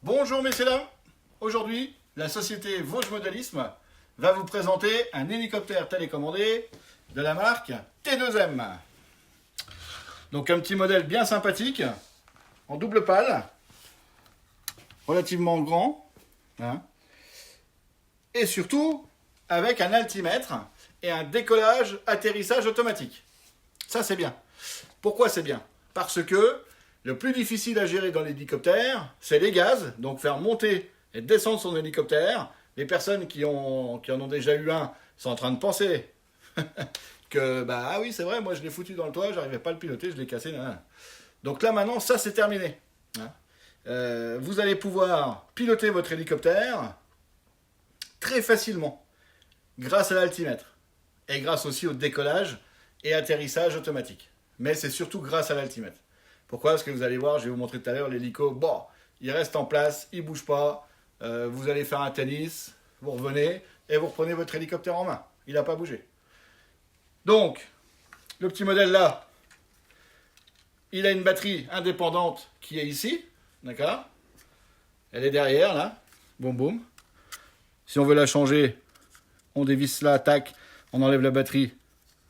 Bonjour messieurs dames, aujourd'hui la société Vosges Modélisme va vous présenter un hélicoptère télécommandé de la marque T2M. Donc un petit modèle bien sympathique, en double pale, relativement grand, hein, et surtout avec un altimètre et un décollage-atterrissage automatique. Ça c'est bien. Pourquoi c'est bien? Parce que le plus difficile à gérer dans l'hélicoptère, c'est les gaz. Donc faire monter et descendre son hélicoptère. Les personnes qui en ont déjà eu un sont en train de penser que, ah oui, c'est vrai, moi je l'ai foutu dans le toit, j'arrivais pas à le piloter, je l'ai cassé. Donc là maintenant, ça c'est terminé. Vous allez pouvoir piloter votre hélicoptère très facilement grâce à l'altimètre et grâce aussi au décollage et atterrissage automatique. Mais c'est surtout grâce à l'altimètre. Pourquoi? Parce que vous allez voir, je vais vous montrer tout à l'heure, l'hélico, il reste en place, il ne bouge pas. Vous allez faire un tennis, vous revenez et vous reprenez votre hélicoptère en main. Il n'a pas bougé. Donc, le petit modèle là, il a une batterie indépendante qui est ici. D'accord? Elle est derrière, là. Boum, boum. Si on veut la changer, on dévisse là, tac, on enlève la batterie,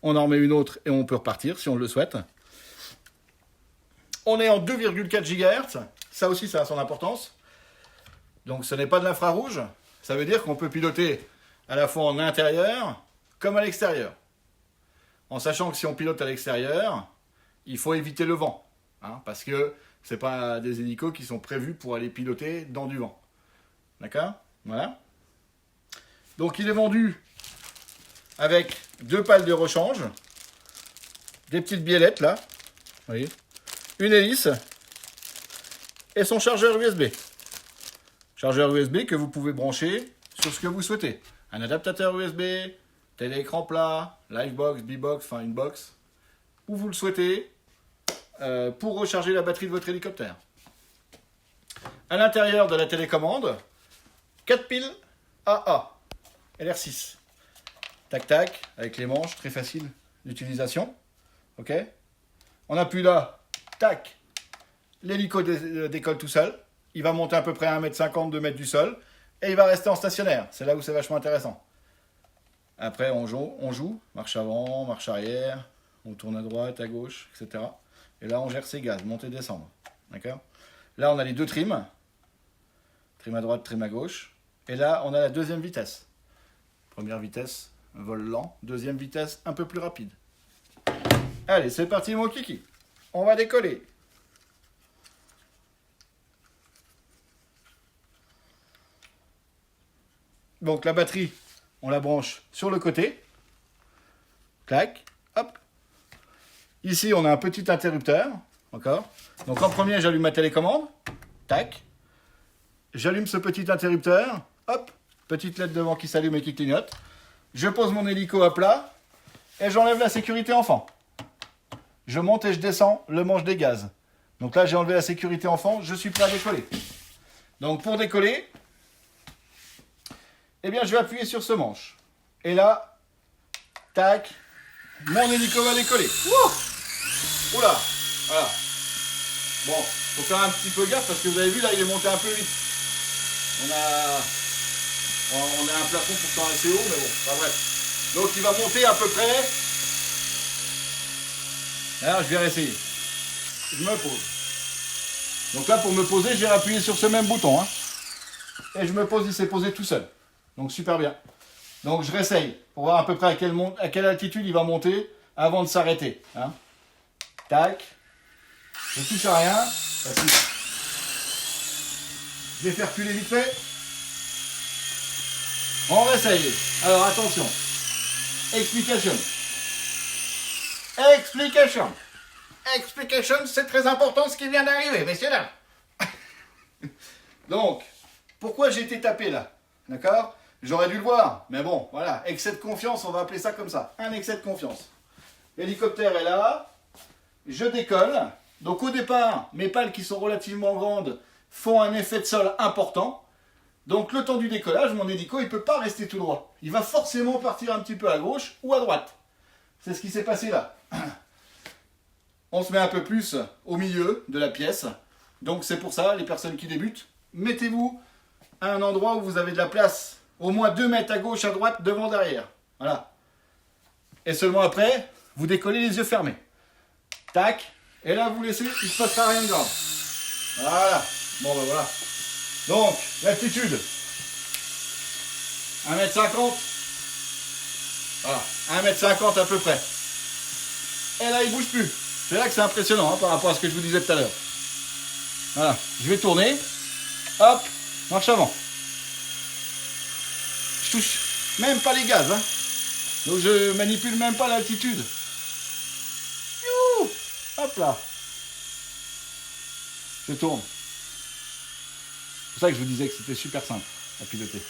on en remet une autre et on peut repartir si on le souhaite. On est en 2,4 GHz, ça aussi ça a son importance. Donc ce n'est pas de l'infrarouge, ça veut dire qu'on peut piloter à la fois en intérieur comme à l'extérieur. En sachant que si on pilote à l'extérieur, il faut éviter le vent, parce que ce n'est pas des hélicos qui sont prévus pour aller piloter dans du vent. D'accord? Voilà. Donc il est vendu avec deux pales de rechange, des petites biellettes là, vous voyez, une hélice et son chargeur USB. Chargeur USB que vous pouvez brancher sur ce que vous souhaitez. Un adaptateur USB, télé-écran plat, Livebox, B-Box, enfin une box, où vous le souhaitez, pour recharger la batterie de votre hélicoptère. À l'intérieur de la télécommande, 4 piles AA, LR6. Tac tac, avec les manches, très facile d'utilisation. Ok. On appuie là, tac, l'hélico décolle tout seul. Il va monter à peu près à 1,50 m, 2 mètres du sol. Et il va rester en stationnaire. C'est là où c'est vachement intéressant. Après, on joue, marche avant, marche arrière. On tourne à droite, à gauche, etc. Et là, on gère ses gaz, monter, descendre. D'accord? Là, on a les deux trims. Trim à droite, trim à gauche. Et là, on a la deuxième vitesse. Première vitesse, vol lent. Deuxième vitesse, un peu plus rapide. Allez, c'est parti, mon kiki. On va décoller. Donc la batterie, on la branche sur le côté. Clac, hop. Ici, on a un petit interrupteur. D'accord. Donc en premier, j'allume ma télécommande. Tac. J'allume ce petit interrupteur. Hop. Petite LED devant qui s'allume et qui clignote. Je pose mon hélico à plat. Et j'enlève la sécurité enfant. Je monte et je descends le manche des gaz. Donc là, j'ai enlevé la sécurité enfant. Je suis prêt à décoller. Donc pour décoller, je vais appuyer sur ce manche. Et là, tac, mon hélico va décoller. Ouh! Oula! Voilà. Bon, faut faire un petit peu gaffe parce que vous avez vu, là, il est monté un peu vite. On a un plafond pourtant assez haut, mais bon, pas bref. Donc il va monter à peu près. Alors je vais réessayer. Je me pose. Donc là, pour me poser, j'ai appuyé sur ce même bouton. Et je me pose, il s'est posé tout seul. Donc super bien. Donc je réessaye pour voir à peu près à quelle altitude il va monter avant de s'arrêter. Tac. Je touche à rien. Je vais faire reculer vite fait. On réessaye. Alors attention. Explication. Explication, c'est très important ce qui vient d'arriver, messieurs dames. Donc, pourquoi j'ai été tapé là? D'accord? J'aurais dû le voir, mais bon, voilà, excès de confiance, on va appeler ça comme ça, un excès de confiance. L'hélicoptère est là, je décolle. Donc au départ, mes pales qui sont relativement grandes font un effet de sol important. Donc le temps du décollage, mon hélico, il ne peut pas rester tout droit. Il va forcément partir un petit peu à gauche ou à droite. C'est ce qui s'est passé là. On se met un peu plus au milieu de la pièce. Donc c'est pour ça, les personnes qui débutent, mettez-vous à un endroit où vous avez de la place. Au moins 2 mètres à gauche, à droite, devant, derrière. Voilà. Et seulement après, vous décollez les yeux fermés. Tac. Et là, vous laissez, il ne se passera rien de grave. Voilà. Bon, ben voilà. Donc, l'altitude. 1,50 m. Voilà. 1,50 m à peu près. Et là, il ne bouge plus. C'est là que c'est impressionnant, hein, par rapport à ce que je vous disais tout à l'heure. Voilà. Je vais tourner. Hop. Marche avant. Je touche même pas les gaz. Hein. Donc, je manipule même pas l'altitude. Hop là. Je tourne. C'est pour ça que je vous disais que c'était super simple à piloter.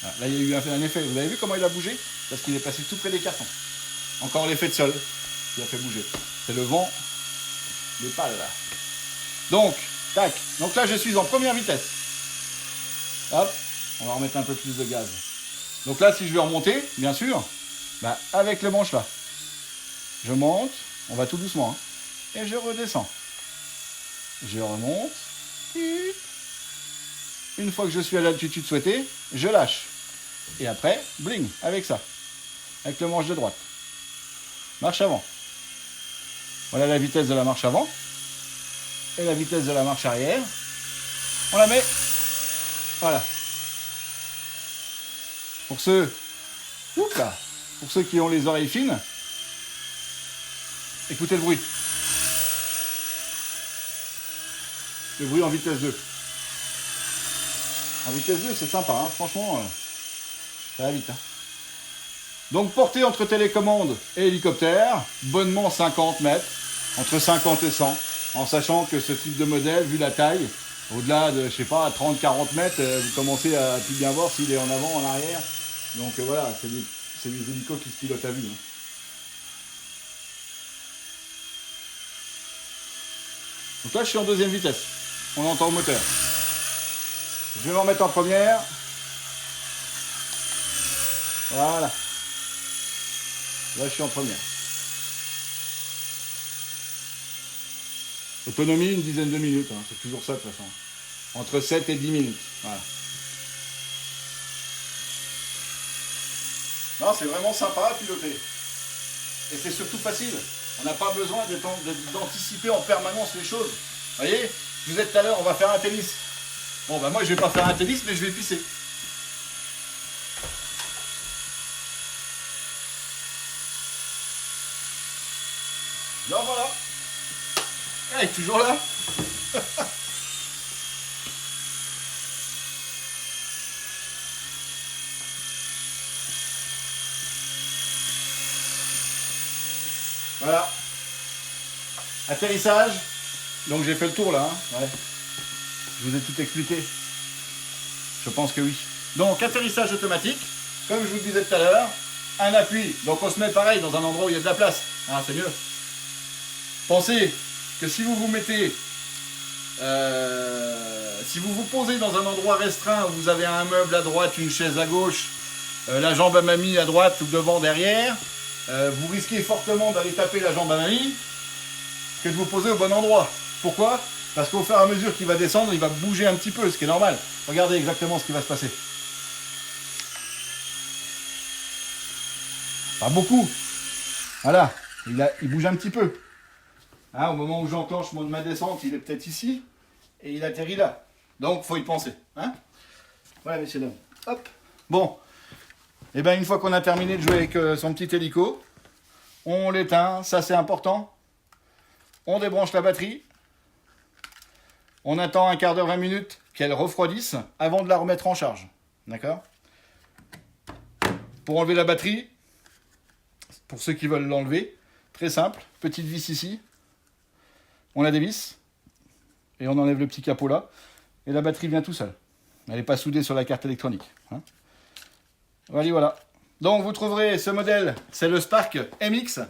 Voilà. Là, il y a eu un effet. Vous avez vu comment il a bougé? Parce qu'il est passé tout près des cartons. Encore l'effet de sol qui a fait bouger. C'est le vent des pales. Là. Donc, tac. Donc là, je suis en première vitesse. Hop. On va remettre un peu plus de gaz. Donc là, si je veux remonter, bien sûr, bah, avec le manche là. Je monte. On va tout doucement. Hein, et je redescends. Je remonte. Une fois que je suis à l'altitude souhaitée, je lâche. Et après, bling, avec ça. Avec le manche de droite. Marche avant. Voilà la vitesse de la marche avant. Et la vitesse de la marche arrière. On la met. Voilà. Pour ceux qui ont les oreilles fines, écoutez le bruit. Le bruit en vitesse 2. En vitesse 2, c'est sympa, hein. Franchement, ça va vite. Hein. Donc, portée entre télécommande et hélicoptère, bonnement 50 mètres, entre 50 et 100, en sachant que ce type de modèle, vu la taille, au-delà de, je sais pas, 30-40 mètres, vous commencez à plus bien voir s'il est en avant, en arrière. Donc voilà, c'est des hélicos qui se pilotent à vue. Hein. Donc là, je suis en deuxième vitesse. On entend le moteur. Je vais m'en mettre en première. Voilà. Là, je suis en première. Autonomie, une dizaine de minutes. Hein. C'est toujours ça, de toute façon. Entre 7 et 10 minutes. Voilà. Non, c'est vraiment sympa à piloter. Et c'est surtout facile. On n'a pas besoin d'anticiper en permanence les choses. Vous voyez, je vous ai tout à l'heure, on va faire un tennis. Bon, ben moi, je vais pas faire un tennis, mais je vais pisser. Alors voilà. Elle est toujours là. Voilà. Atterrissage. Donc j'ai fait le tour là. Hein. Ouais. Je vous ai tout expliqué. Je pense que oui. Donc atterrissage automatique. Comme je vous le disais tout à l'heure. Un appui. Donc on se met pareil dans un endroit où il y a de la place. Ah, c'est mieux. Pensez que si vous vous mettez... si vous vous posez dans un endroit restreint où vous avez un meuble à droite, une chaise à gauche, la jambe à mamie à droite ou devant, derrière, vous risquez fortement d'aller taper la jambe à mamie que de vous poser au bon endroit. Pourquoi? Parce qu'au fur et à mesure qu'il va descendre, il va bouger un petit peu, ce qui est normal. Regardez exactement ce qui va se passer. Pas beaucoup. Voilà, il bouge un petit peu. Hein, au moment où j'enclenche ma descente, il est peut-être ici, et il atterrit là. Donc, il faut y penser. Hein, voilà, messieurs, dames. Hop. Bon. Et bien, une fois qu'on a terminé de jouer avec son petit hélico, on l'éteint, ça c'est important. On débranche la batterie. On attend un quart d'heure, 20 minutes qu'elle refroidisse avant de la remettre en charge. D'accord? Pour enlever la batterie, pour ceux qui veulent l'enlever, très simple, petite vis ici. On la dévisse et on enlève le petit capot là. Et la batterie vient tout seul. Elle n'est pas soudée sur la carte électronique. Hein. Voilà. Donc vous trouverez ce modèle, c'est le Spark MX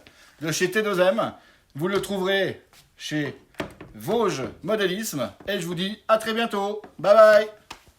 de chez T2M. Vous le trouverez chez Vosges Modélisme. Et je vous dis à très bientôt. Bye bye.